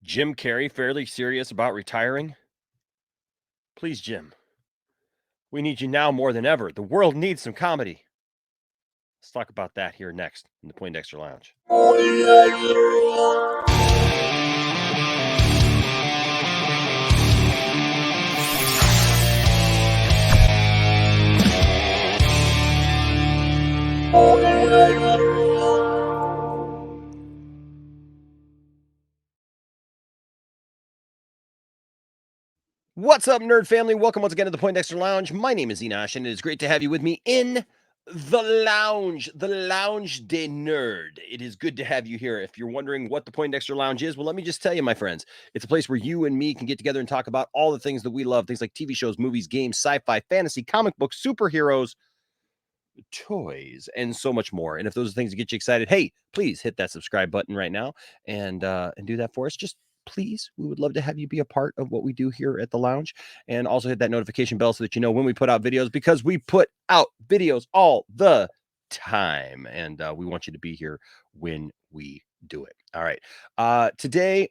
Jim Carrey fairly serious about retiring? Please, Jim, we need you now more than ever. The world needs some comedy. Let's talk about that here next in the Poindexter Lounge. What's up, nerd family? Welcome once again to the Poindexter Lounge. My name is Enosh, and it is great to have you with me in the Lounge de Nerd. It is good to have you here. If you're wondering what the Poindexter Lounge is, well, let me just tell you, my friends, it's a place where you and me can get together and talk about all the things that we love, things like TV shows, movies, games, sci-fi, fantasy, comic books, superheroes, toys, and so much more. And if those are things that get you excited, hey, please hit that subscribe button right now and do that for us. Just please, we would love to have you be a part of what we do here at the lounge, and also hit that notification bell so that you know when we put out videos, because we put out videos all the time, and we want you to be here when we do it. All right. Today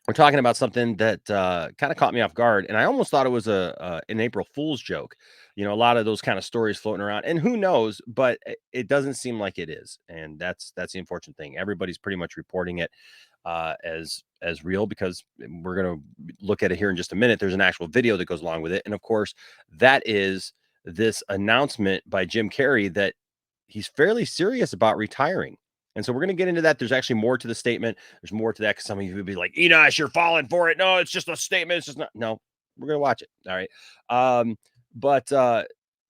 we're talking about something that kind of caught me off guard, and I almost thought it was an April Fool's joke. You know, a lot of those kind of stories floating around, and who knows, but it doesn't seem like it is, and that's the unfortunate thing. Everybody's pretty much reporting it as real, because we're going to look at it here in just a minute. There's an actual video that goes along with it, and of course, that is this announcement by Jim Carrey that he's fairly serious about retiring. And so we're going to get into that. There's actually more to the statement. There's more to that, because some of you would be like, Enosh, you're falling for it. No, it's just a statement. It's just not. No, we're going to watch it. All right. But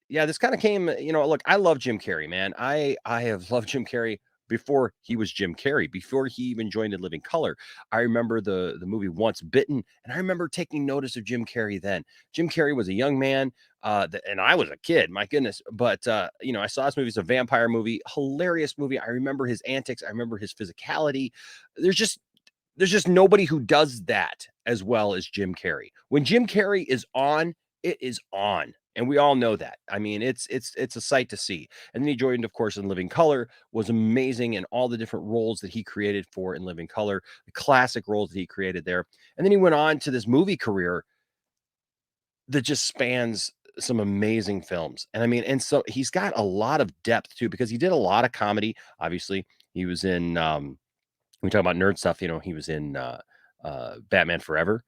yeah, this kind of came, look, I love Jim Carrey, man. I have loved Jim Carrey before he was Jim Carrey, before he even joined In Living Color. I remember the movie Once Bitten, and I remember taking notice of Jim Carrey then. Jim Carrey was a young man, and I was a kid, my goodness. But I saw this movie. It's a vampire movie, hilarious movie. I remember his antics. I remember his physicality. There's just there's just nobody who does that as well as Jim Carrey. When Jim Carrey is on, it is on. And we all know that. I mean, it's a sight to see. And then he joined, of course, In Living Color, was amazing in all the different roles that he created for In Living Color, the classic roles that he created there. And then he went on to this movie career that just spans some amazing films. And I mean, and so he's got a lot of depth too, because he did a lot of comedy. Obviously, he was in we talk about nerd stuff, he was in Batman Forever,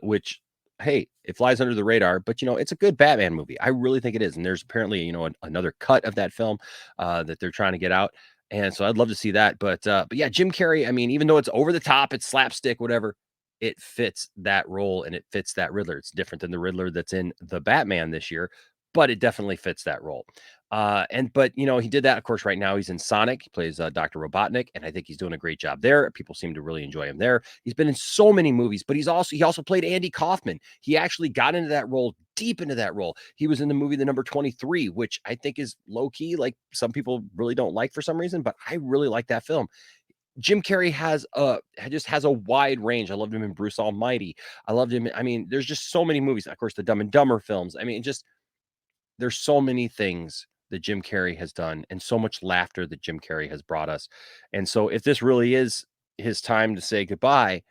which hey, it flies under the radar, but it's a good Batman movie. I really think it is. And there's apparently, another cut of that film that they're trying to get out. And so I'd love to see that. But yeah, Jim Carrey, I mean, even though it's over the top, it's slapstick, whatever, it fits that role and it fits that Riddler. It's different than the Riddler that's in the Batman this year, but it definitely fits that role. But he did that. Of course, right now he's in Sonic. He plays Dr. Robotnik, and I think he's doing a great job there. People seem to really enjoy him there. He's been in so many movies, but he also played Andy Kaufman. He actually got into that role, deep into that role. He was in the movie The Number 23, which I think is low key, like some people really don't like for some reason, but I really like that film. Jim Carrey just has a wide range. I loved him in Bruce Almighty. I loved him. I mean, there's just so many movies. Of course, the Dumb and Dumber films. I mean, just there's so many things that Jim Carrey has done, and so much laughter that Jim Carrey has brought us. And so if this really is his time to say goodbye,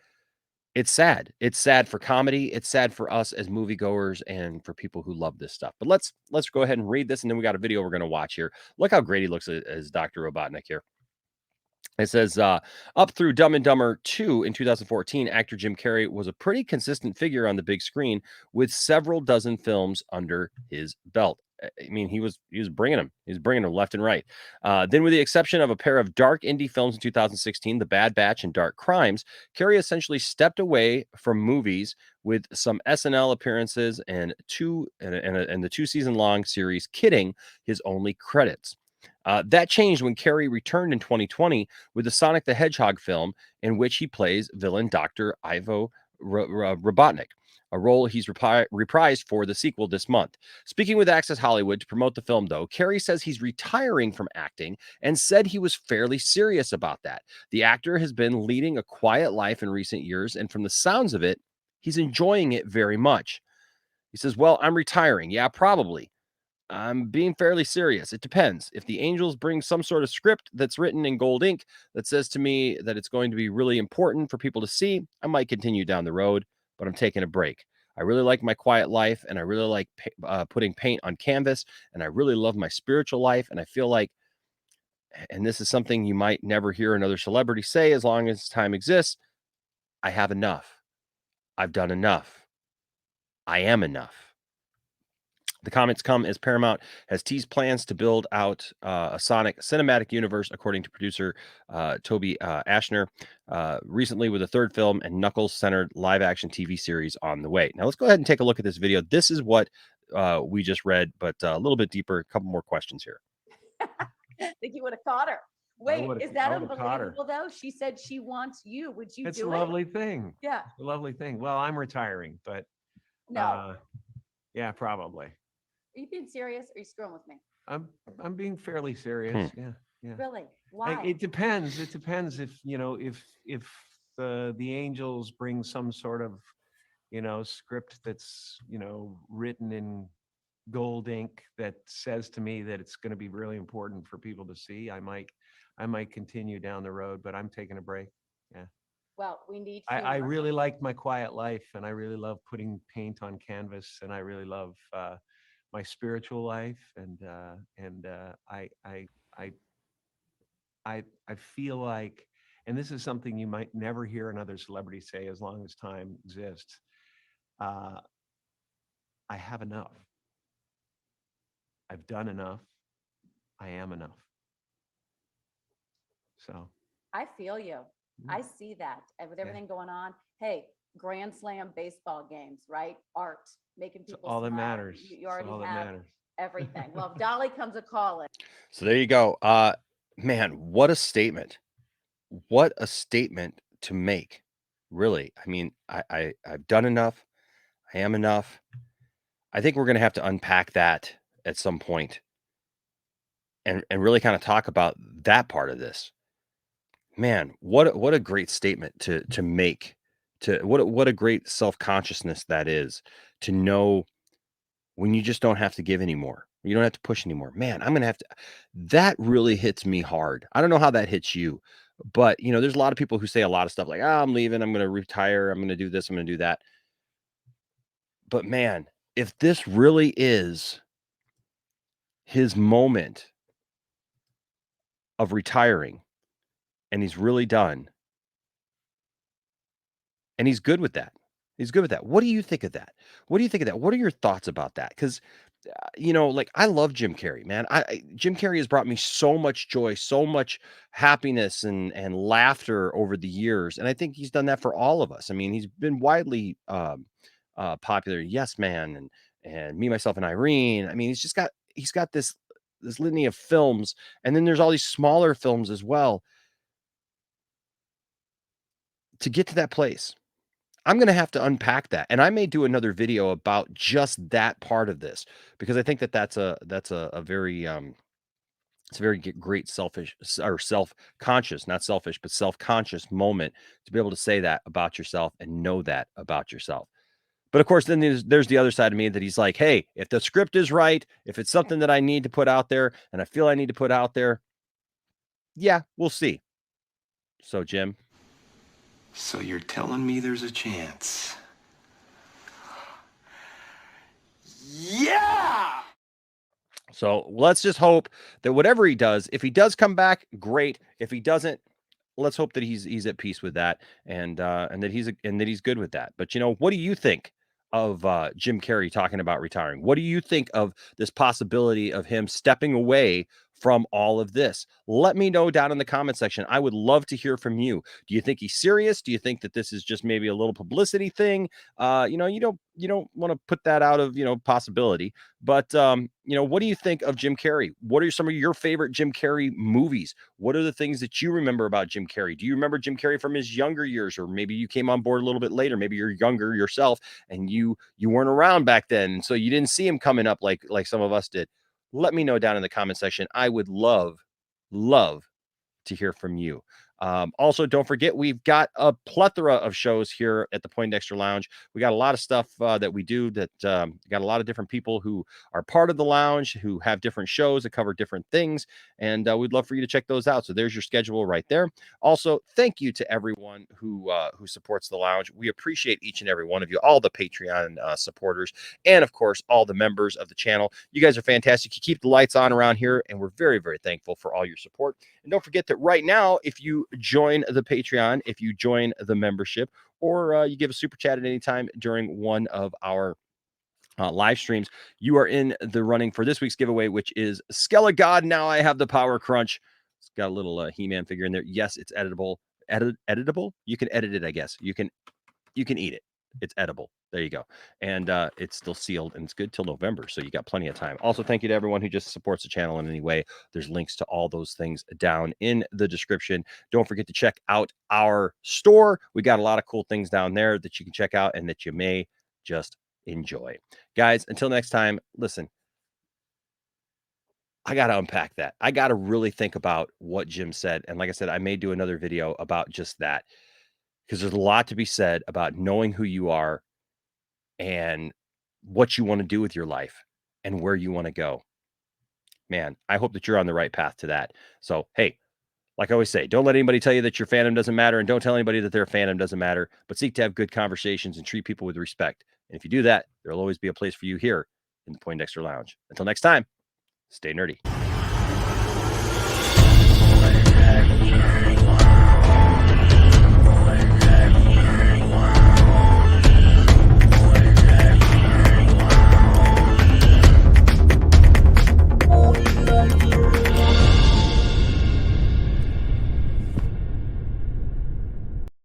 it's sad. It's sad for comedy. It's sad for us as moviegoers and for people who love this stuff. But let's go ahead and read this, and then we got a video we're going to watch here. Look how great he looks as Dr. Robotnik here. It says, up through Dumb and Dumber 2 in 2014, actor Jim Carrey was a pretty consistent figure on the big screen with several dozen films under his belt. I mean, he was bringing them. He was bringing them left and right. Then, with the exception of a pair of dark indie films in 2016, The Bad Batch and Dark Crimes, Carrey essentially stepped away from movies, with some SNL appearances and the 2-season long series Kidding his only credits. That changed when Carrey returned in 2020 with the Sonic the Hedgehog film, in which he plays villain Dr. Ivo Robotnik, a role he's reprised for the sequel this month. Speaking with Access Hollywood to promote the film, though, Carrey says he's retiring from acting and said he was fairly serious about that. The actor has been leading a quiet life in recent years, and from the sounds of it, he's enjoying it very much. He says, well, I'm retiring. Yeah, probably. I'm being fairly serious. It depends. If the angels bring some sort of script that's written in gold ink that says to me that it's going to be really important for people to see, I might continue down the road, but I'm taking a break. I really like my quiet life and I really like putting paint on canvas and I really love my spiritual life. And I feel like, and this is something you might never hear another celebrity say as long as time exists, I have enough. I've done enough. I am enough. The comments come as Paramount has teased plans to build out a Sonic cinematic universe, according to producer Toby Ashner, recently with a third film and Knuckles-centered live-action TV series on the way. Now, let's go ahead and take a look at this video. This is what we just read, but a little bit deeper. A couple more questions here. I think you would have caught her. Wait, is that unbelievable though? She said she wants you. Would you do it? It's a lovely thing. Yeah. It's a lovely thing. Well, I'm retiring, but No. yeah, probably. Are you being serious? Or are you screwing with me? I'm being fairly serious. Yeah. Really? Why? It depends. It depends if the angels bring some sort of script that's written in gold ink that says to me that it's going to be really important for people to see. I might continue down the road, but I'm taking a break. Yeah. Well, we need I really like my quiet life, and I really love putting paint on canvas, and I really love my spiritual life, and I feel like, and this is something you might never hear another celebrity say as long as time exists. I have enough. I've done enough. I am enough. So I feel you. I see that. And with everything going on, hey, Grand Slam baseball games, right? Art, making people all that smile. matters. You already all that have matters. everything. Well, if Dolly comes a calling. So there you go. Man, what a statement. What a statement to make. Really. I mean, I've done enough. I am enough. I think we're going to have to unpack that at some point and really kind of talk about that part of this. Man, what a great statement to make. What a great self-consciousness that is, to know when you just don't have to give anymore. You don't have to push anymore. Man, I'm going to have to, that really hits me hard. I don't know how that hits you, but there's a lot of people who say a lot of stuff like, "Oh, I'm leaving, I'm going to retire, I'm going to do this, I'm going to do that." But man, if this really is his moment of retiring and he's really done and he's good with that. He's good with that. What do you think of that? What do you think of that? What are your thoughts about that? Because like, I love Jim Carrey, man. Jim Carrey has brought me so much joy, so much happiness and laughter over the years, and I think he's done that for all of us. I mean, he's been widely popular. Yes Man and Me, Myself, and Irene. I mean, he's got this litany of films, and then there's all these smaller films as well. To get to that place, I'm going to have to unpack that, and I may do another video about just that part of this, because I think that's a very it's a very great self-conscious, not selfish, but self-conscious moment to be able to say that about yourself and know that about yourself. But of course, then there's the other side of me that he's like, hey, if the script is right, if it's something that I need to put out there and I feel I need to put out there, yeah, we'll see. So, Jim. So you're telling me there's a chance? Yeah! So let's just hope that whatever he does, if he does come back, great. If he doesn't, let's hope that he's at peace with that and that he's good with that. But what do you think of Jim Carrey talking about retiring? What do you think of this possibility of him stepping away from all of this? Let me know down in the comment section. I would love to hear from you. Do you think he's serious? Do you think that this is just maybe a little publicity thing? You don't want to put that out of possibility. But what do you think of Jim Carrey? What are some of your favorite Jim Carrey movies? What are the things that you remember about Jim Carrey? Do you remember Jim Carrey from his younger years, or maybe you came on board a little bit later? Maybe you're younger yourself and you weren't around back then, and so you didn't see him coming up like some of us did. Let me know down in the comment section. I would love to hear from you. Also, don't forget, we've got a plethora of shows here at the Poindexter Lounge. We got a lot of stuff that we do that got a lot of different people who are part of the lounge, who have different shows that cover different things. And we'd love for you to check those out. So there's your schedule right there. Also, thank you to everyone who supports the lounge. We appreciate each and every one of you, all the Patreon supporters, and of course, all the members of the channel. You guys are fantastic. You keep the lights on around here, and we're very, very thankful for all your support. And don't forget that right now, if you join the Patreon, if you join the membership, or you give a super chat at any time during one of our live streams, you are in the running for this week's giveaway, which is Skella God. Now I have the Power Crunch. It's got a little He-Man figure in there. Yes, it's editable. Editable? You can edit it, I guess. You can eat it. It's edible. There you go. And it's still sealed, and it's good till November, so you got plenty of time. Also, thank you to everyone who just supports the channel in any way. There's links to all those things down in the description. Don't forget to check out our store. We got a lot of cool things down there that you can check out and that you may just enjoy. Guys, until next time, listen, I got to unpack that. I got to really think about what Jim said. And like I said, I may do another video about just that, because there's a lot to be said about knowing who you are and what you want to do with your life and where you want to go. Man, I hope that you're on the right path to that. So, hey, like I always say, don't let anybody tell you that your fandom doesn't matter, and don't tell anybody that their fandom doesn't matter, but seek to have good conversations and treat people with respect. And if you do that, there'll always be a place for you here in the Poindexter Lounge. Until next time, stay nerdy.